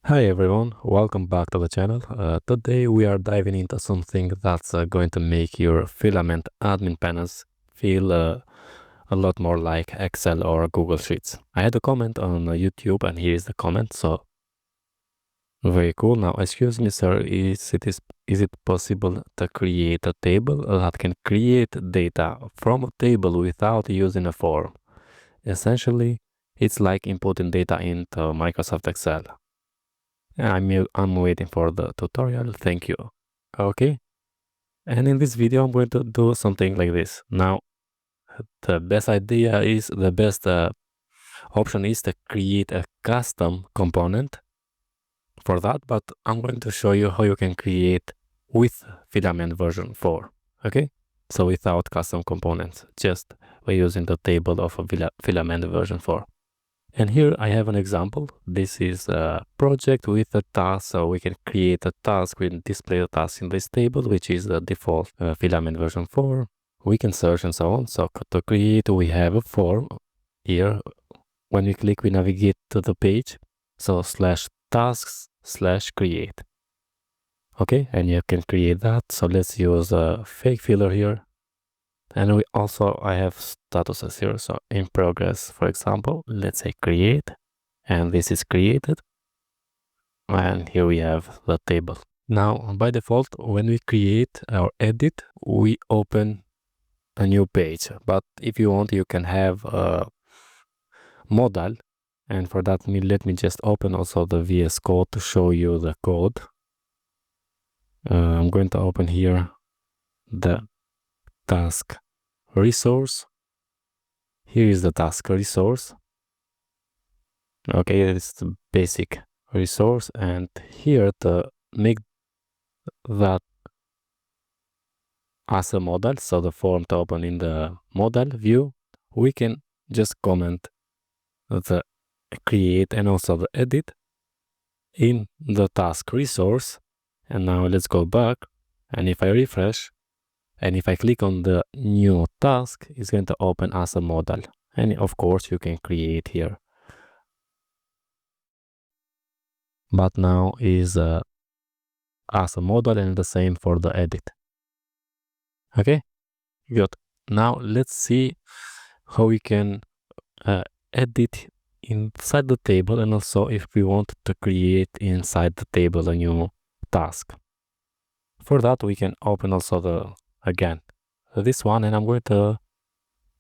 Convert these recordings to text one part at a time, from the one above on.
Hi everyone, welcome back to the channel. Today we are diving into something that's going to make your filament admin panels feel a lot more like Excel or Google Sheets. I had a comment on YouTube and here is the comment, so very cool. Now, excuse me sir, is it possible to create a table that can create data from a table without using a form? Essentially, it's like inputting data into Microsoft Excel. I'm waiting for the tutorial. Thank you. Okay. And in this video, I'm going to do something like this. Now, the best option is to create a custom component for that, but I'm going to show you how you can create with Filament version 4. Okay. So without custom components, just by using the table of a Filament version 4. And here I have an example. This is a project with a task, so we can create a task, we can display a task in this table, which is the default Filament version 4. We can search and so on. So to create, we have a form here. When we click, we navigate to the page. So /tasks/create. Okay, and you can create that. So let's use a fake filler here. And I have statuses here. So in progress, for example, let's say create, and this is created. And here we have the table. Now, by default, when we create or edit, we open a new page. But if you want, you can have a modal. And for that, let me just open also the VS Code to show you the code. I'm going to open here the task resource. Here is the task resource. Okay, it's the basic resource, and here to make that as a modal, so the form to open in the modal view, we can just comment the create and also the edit in the task resource. And now let's go back, and if I refresh and if I click on the new task, it's going to open as a modal. And of course you can create here, but now is as a modal, and the same for the edit. Okay, good. Now let's see how we can edit inside the table, and also if we want to create inside the table a new task. For that, we can open also this one, and I'm going to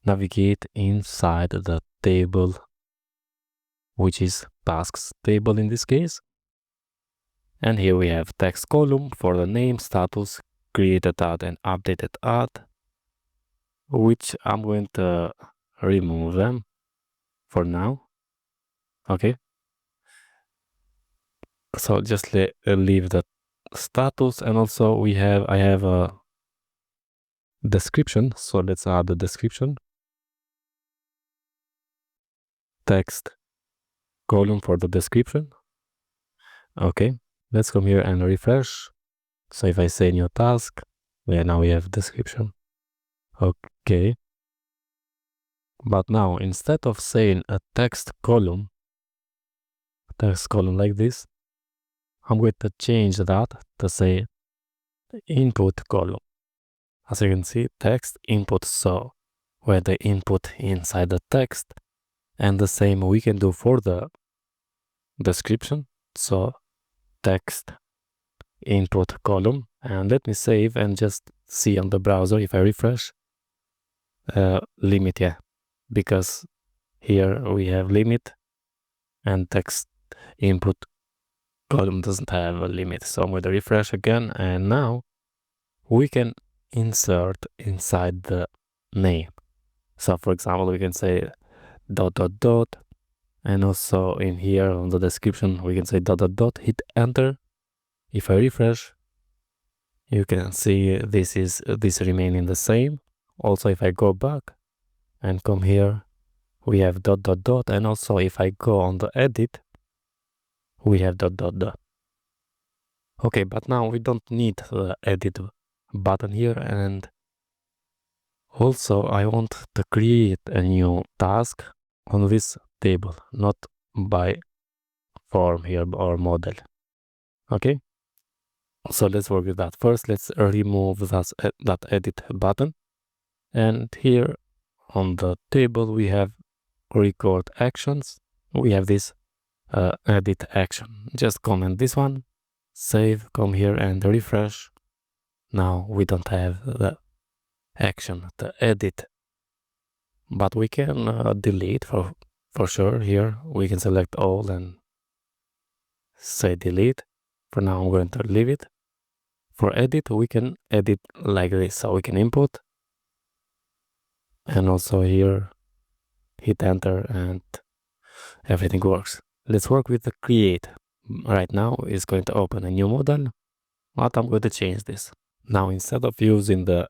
navigate inside the table, which is tasks table in this case. And here we have text column for the name, status, created ad and updated ad, which I'm going to remove them for now. Okay. So just leave the status, and also I have a description. So let's add the description. Text column for the description. Okay. Let's come here and refresh. So if I say new task, now we have description. Okay. But now instead of saying a text column like this, I'm going to change that to say input column. As you can see, text input, so where the input inside the text, and the same we can do for the description. So text input column, and let me save and just see on the browser if I refresh limit, because here we have limit and text input column doesn't have a limit. So I'm going to refresh again, and now we can insert inside the name. So for example, we can say ... and also in here on the description we can say ... hit enter. If I refresh, you can see this remaining the same. Also if I go back and come here, we have ... and also if I go on the edit, we have ... Okay, but now we don't need the edit button here, and also I want to create a new task on this table, not by form here or model. Okay, so let's work with that. First, let's remove that edit button, and here on the table we have record actions. We have this edit action. Just comment this one, save, come here and refresh. Now we don't have the action, the edit, but we can delete for sure. Here we can select all and say delete. For now I'm going to leave it. For edit, we can edit like this, so we can input and also here hit enter and everything works. Let's work with the create. Right now it's going to open a new model, but I'm going to change this. Now instead of using the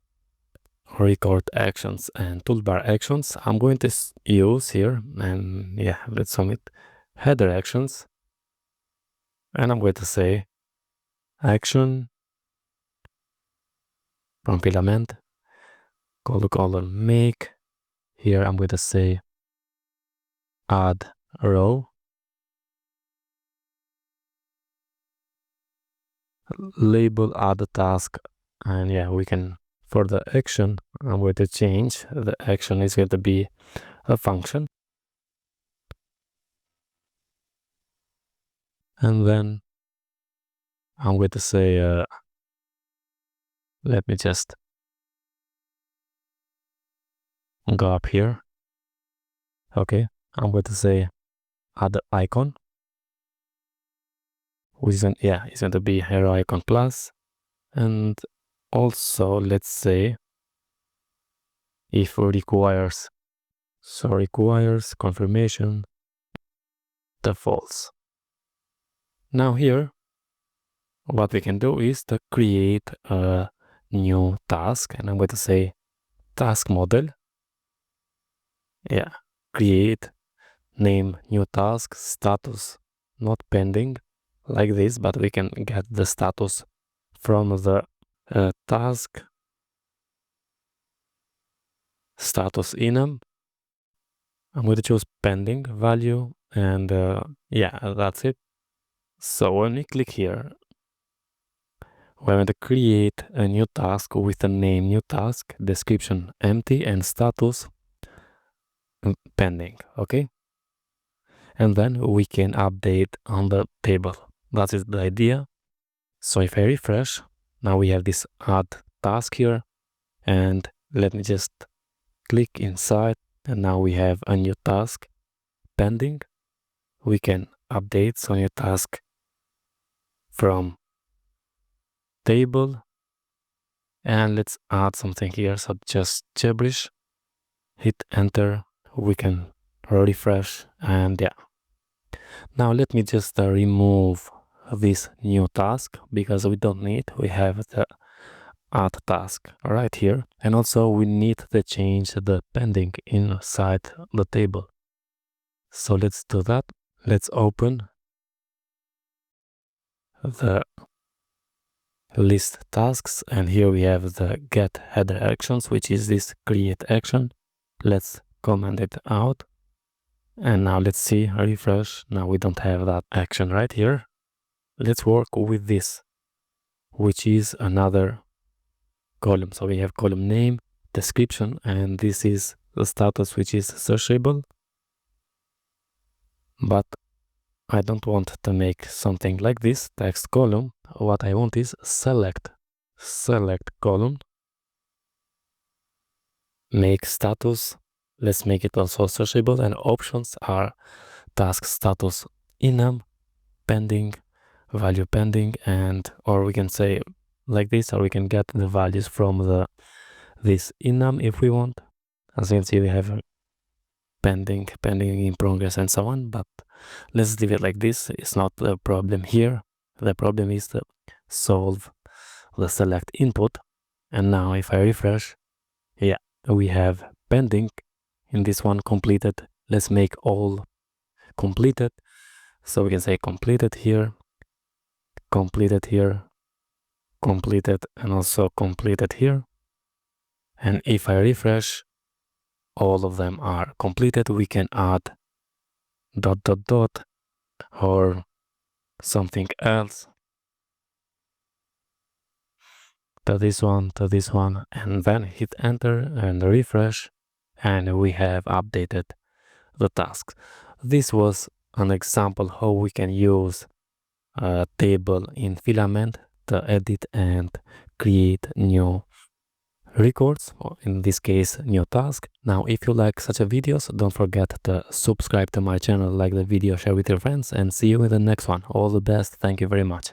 record actions and toolbar actions, I'm going to use here, and yeah, let's submit header actions, and I'm going to say action from filament colon make. Here I'm going to say add row, label add task, and yeah, we can, for the action I'm going to change the action is going to be a function, and then I'm going to say let me just go up here. Okay, I'm going to say add icon, which is it's going to be hero icon plus, and also let's say if requires, so requires confirmation the false. Now here what we can do is to create a new task, and I'm going to say task model. Yeah, create, name new task, status not pending, like this, but we can get the status from the task status enum. I'm going to choose pending value, and yeah, that's it. So when we click here, we're going to create a new task with a name new task, description empty, and status pending. Okay, and then we can update on the table. That is the idea. So if I refresh, now we have this add task here, and let me just click inside, and now we have a new task pending. We can update so new task from table, and let's add something here. So just gibberish, hit enter, we can refresh, and yeah. Now let me just remove this new task because we don't need, we have the add task right here, and also we need to change the pending inside the table. So let's do that. Let's open the list tasks, and here we have the get header actions, which is this create action. Let's comment it out, and now let's see, refresh. Now we don't have that action right here. Let's work with this, which is another column. So we have column name, description, and this is the status, which is searchable. But I don't want to make something like this text column. What I want is select column, make status. Let's make it also searchable, and options are task status enum, pending, value pending, and or we can say like this, or we can get the values from this enum if we want. As you can see, we have pending, in progress, and so on, but let's leave it like this. It's not the problem here. The problem is to solve the select input. And now if I refresh, yeah, we have pending in this one, completed. Let's make all completed. So we can say completed here, completed here, completed, and also completed here. And if I refresh, all of them are completed. We can add ... or something else, to this one, and then hit enter and refresh, and we have updated the tasks. This was an example how we can use a table in Filament to edit and create new records, or in this case new task. Now if you like such a videos, don't forget to subscribe to my channel, like the video, share with your friends, and see you in the next one. All the best. Thank you very much.